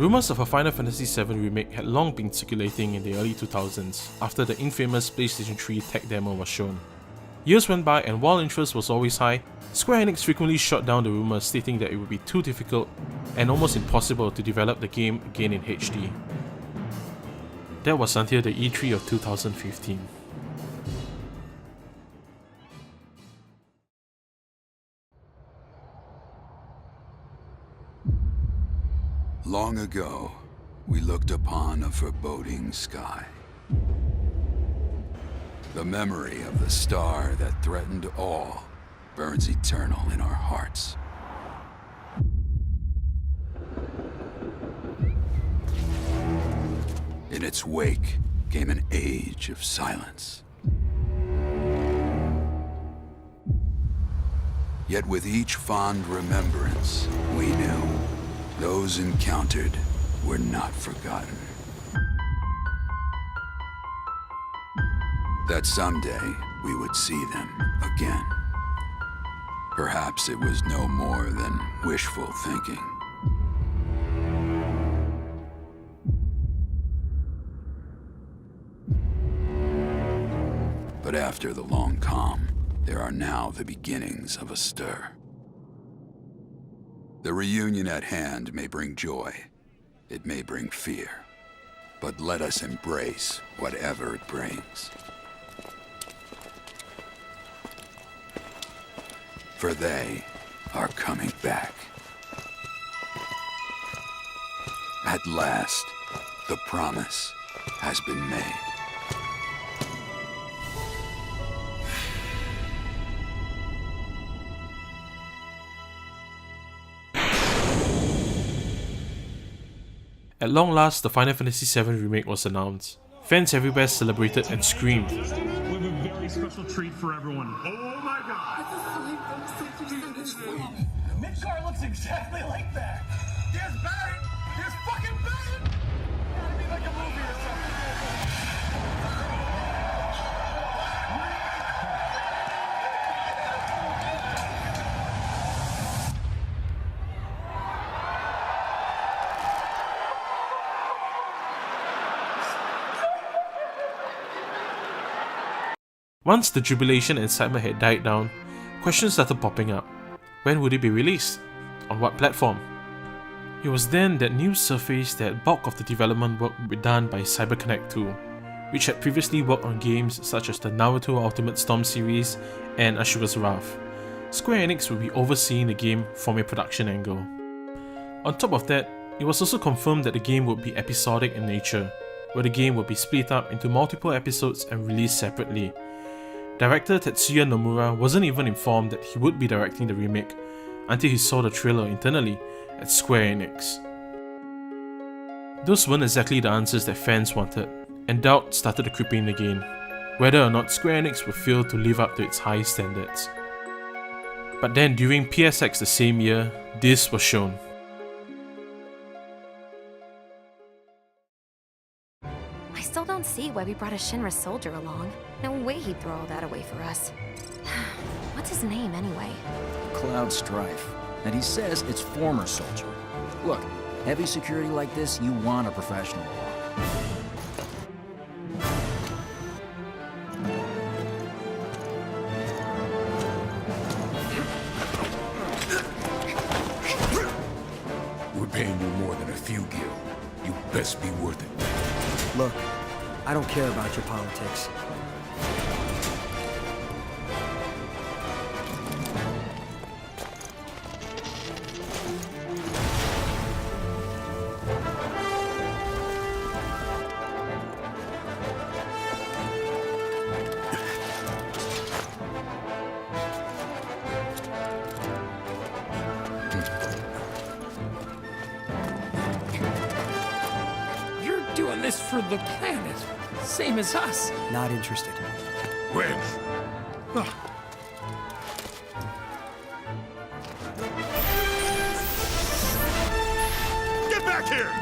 Rumours of a Final Fantasy VII remake had long been circulating in the early 2000s after the infamous PlayStation 3 tech demo was shown. Years went by, and while interest was always high, Square Enix frequently shot down the rumours, stating that it would be too difficult and almost impossible to develop the game again in HD. That was until the E3 of 2015. Long ago, we looked upon a foreboding sky. The memory of the star that threatened all burns eternal in our hearts. In its wake came an age of silence. Yet with each fond remembrance, we knew those encountered were not forgotten. That someday we would see them again. Perhaps it was no more than wishful thinking. But after the long calm, there are now the beginnings of a stir. The reunion at hand may bring joy, it may bring fear, but let us embrace whatever it brings. For they are coming back. At last, the promise has been made. At long last, the Final Fantasy VII Remake was announced. Fans everywhere celebrated and screamed. We have a very special treat for everyone. Oh my god! Midgar looks exactly like that! There's Barret! There's fucking Barret! Gotta be like a movie or something. Once the jubilation and excitement had died down, questions started popping up. When would it be released? On what platform? It was then that news surfaced that bulk of the development work would be done by CyberConnect 2, which had previously worked on games such as the Naruto Ultimate Storm series and Ashura's Wrath. Square Enix would be overseeing the game from a production angle. On top of that, it was also confirmed that the game would be episodic in nature, where the game would be split up into multiple episodes and released separately. Director Tetsuya Nomura wasn't even informed that he would be directing the remake until he saw the trailer internally at Square Enix. Those weren't exactly the answers that fans wanted, and doubt started to creep in again, whether or not Square Enix would fail to live up to its high standards. But then during PSX the same year, this was shown. I still don't see why we brought a Shinra soldier along. No way he'd throw all that away for us. What's his name, anyway? Cloud Strife. And he says it's former soldier. Look, heavy security like this, you want a professional. We're paying you more than a few gil. You best be worth it. Look, I don't care about your politics. Doing this for the planet, same as us. Not interested. When? Get back here!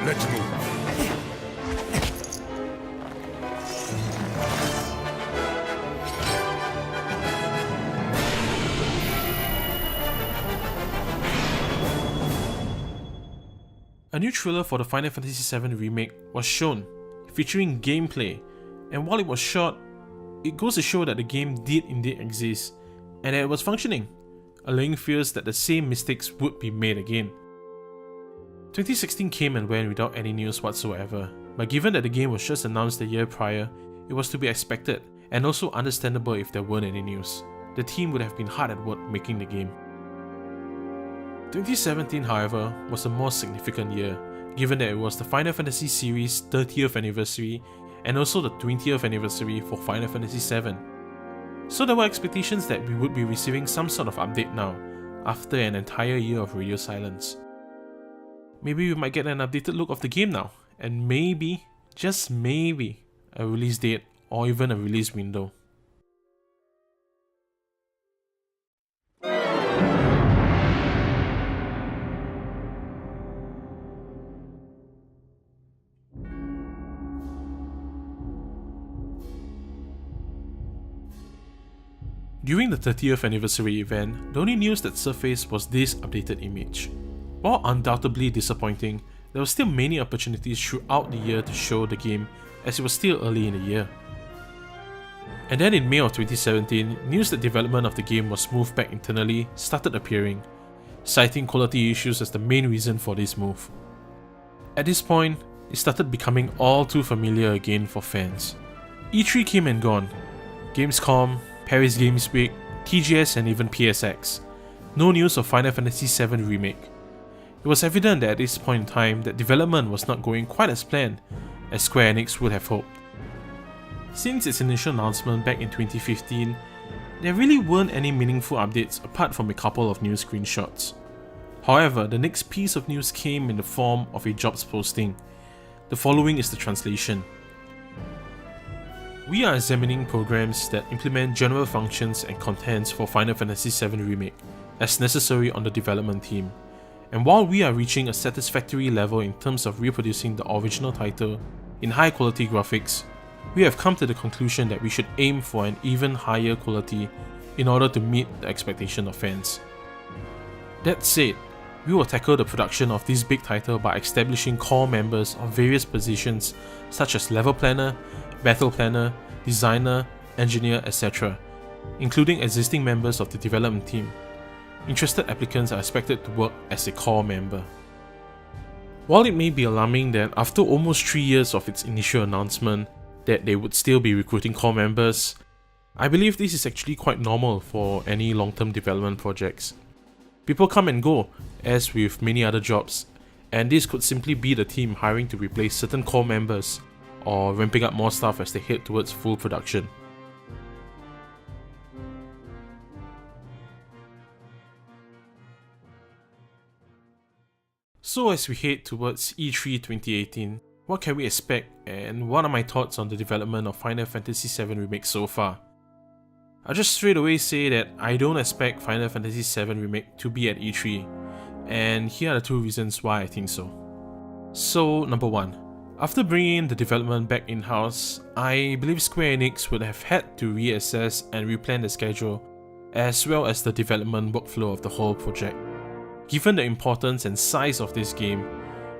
Let's move. A new trailer for the Final Fantasy VII Remake was shown, featuring gameplay, and while it was short, it goes to show that the game did indeed exist, and that it was functioning, allaying fears that the same mistakes would be made again. 2016 came and went without any news whatsoever, but given that the game was just announced the year prior, it was to be expected, and also understandable if there weren't any news. The team would have been hard at work making the game. 2017, however, was a more significant year, given that it was the Final Fantasy series' 30th anniversary and also the 20th anniversary for Final Fantasy VII. So there were expectations that we would be receiving some sort of update now, after an entire year of radio silence. Maybe we might get an updated look of the game now, and maybe, just maybe, a release date or even a release window. During the 30th anniversary event, the only news that surfaced was this updated image. While undoubtedly disappointing, there were still many opportunities throughout the year to show the game, as it was still early in the year. And then in May of 2017, news that development of the game was moved back internally started appearing, citing quality issues as the main reason for this move. At this point, it started becoming all too familiar again for fans. E3 came and gone. Gamescom, Paris Games Week, TGS and even PSX. No news of Final Fantasy VII Remake. It was evident that at this point in time that development was not going quite as planned as Square Enix would have hoped. Since its initial announcement back in 2015, there really weren't any meaningful updates apart from a couple of new screenshots. However, the next piece of news came in the form of a jobs posting. The following is the translation. We are examining programs that implement general functions and contents for Final Fantasy VII Remake, as necessary on the development team. And while we are reaching a satisfactory level in terms of reproducing the original title in high quality graphics, we have come to the conclusion that we should aim for an even higher quality in order to meet the expectation of fans. That said, we will tackle the production of this big title by establishing core members of various positions such as level planner, battle planner, designer, engineer, etc., including existing members of the development team. Interested applicants are expected to work as a core member. While it may be alarming that after almost 3 years of its initial announcement that they would still be recruiting core members, I believe this is actually quite normal for any long-term development projects. People come and go, as with many other jobs, and this could simply be the team hiring to replace certain core members or ramping up more staff as they head towards full production. So as we head towards E3 2018, what can we expect and what are my thoughts on the development of Final Fantasy VII Remake so far? I'll just straight away say that I don't expect Final Fantasy VII Remake to be at E3, and here are the two reasons why I think so. So, number one, after bringing the development back in-house, I believe Square Enix would have had to reassess and replan the schedule, as well as the development workflow of the whole project. Given the importance and size of this game,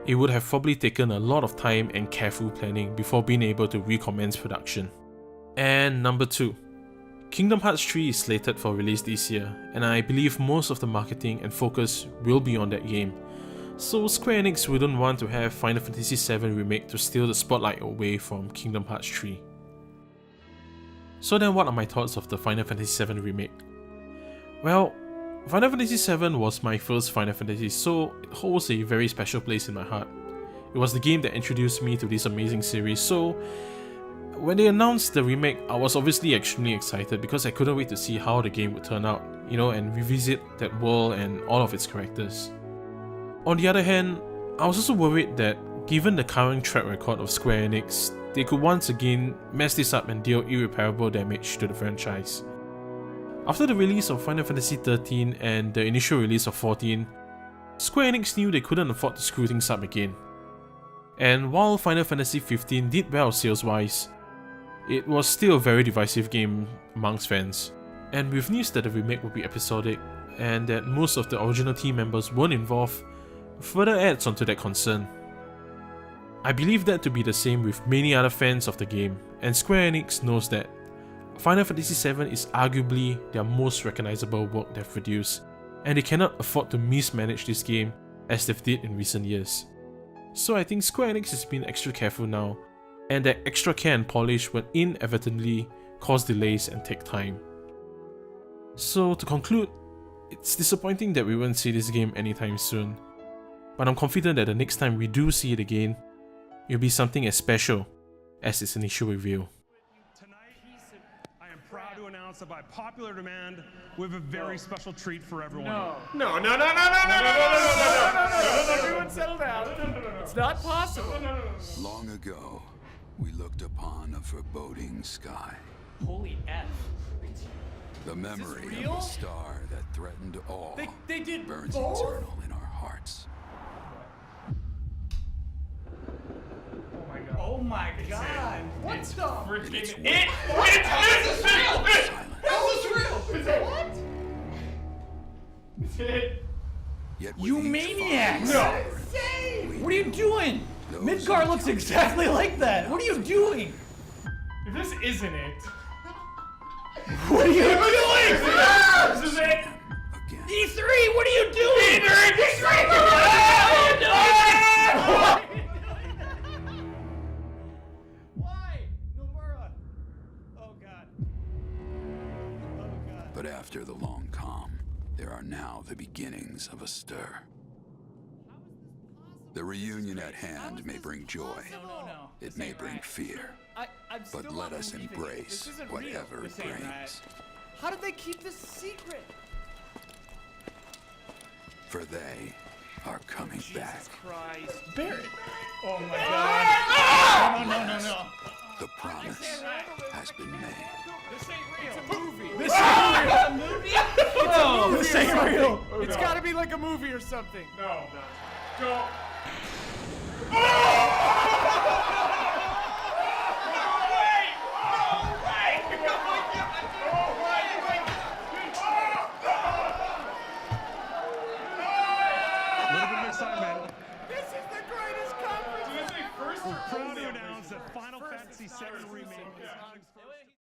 it would have probably taken a lot of time and careful planning before being able to recommence production. And number two, Kingdom Hearts 3 is slated for release this year, and I believe most of the marketing and focus will be on that game. So Square Enix wouldn't want to have Final Fantasy VII Remake to steal the spotlight away from Kingdom Hearts 3. So then what are my thoughts of the Final Fantasy VII Remake? Well, Final Fantasy VII was my first Final Fantasy, so it holds a very special place in my heart. It was the game that introduced me to this amazing series, so when they announced the remake, I was obviously extremely excited because I couldn't wait to see how the game would turn out, and revisit that world and all of its characters. On the other hand, I was also worried that given the current track record of Square Enix, they could once again mess this up and deal irreparable damage to the franchise. After the release of Final Fantasy XIII and the initial release of XIV, Square Enix knew they couldn't afford to screw things up again. And while Final Fantasy 15 did well sales-wise, it was still a very divisive game amongst fans. And with news that the remake would be episodic, and that most of the original team members weren't involved, further adds onto that concern. I believe that to be the same with many other fans of the game, and Square Enix knows that. Final Fantasy VII is arguably their most recognizable work they've produced, and they cannot afford to mismanage this game as they've did in recent years. So I think Square Enix has been extra careful now, and that extra care and polish will inadvertently cause delays and take time. So to conclude, it's disappointing that we won't see this game anytime soon, but I'm confident that the next time we do see it again, it'll be something as special as its initial reveal. I am proud to announce that by popular demand, we have a very special treat for everyone. No, everyone settle down. It's not possible. Long ago, we looked upon a foreboding sky. Holy F. The memory of real? a star that threatened all They did burns both? eternal in our hearts. Oh my god. What the freaking It's It's real! This is real! Is it what? It's it. Yet You with each maniacs! falling No. star, What are you doing? those Midgar looks who exactly like that. What are you doing? If this isn't it. What are you doing? This is it! again. E3, what are you doing? Why? Nomura. Oh god. Oh god. But after the long calm, there are now the beginnings of a stir. The reunion at hand may bring joy. No. It may bring fear. I'm still But not let us believing it. embrace This isn't whatever real. it This ain't right. brings. How did they keep this secret? For they are coming back. Christ. Barrett. Oh my god. No. The promise has been made. This ain't real. It's a movie. This ain't real. a movie? It's a movie. This ain't real. It's gotta be like a movie or something. No. Go. A little bit of excitement. This is the greatest conference. We're proud to announce that Final Fantasy VII Remake is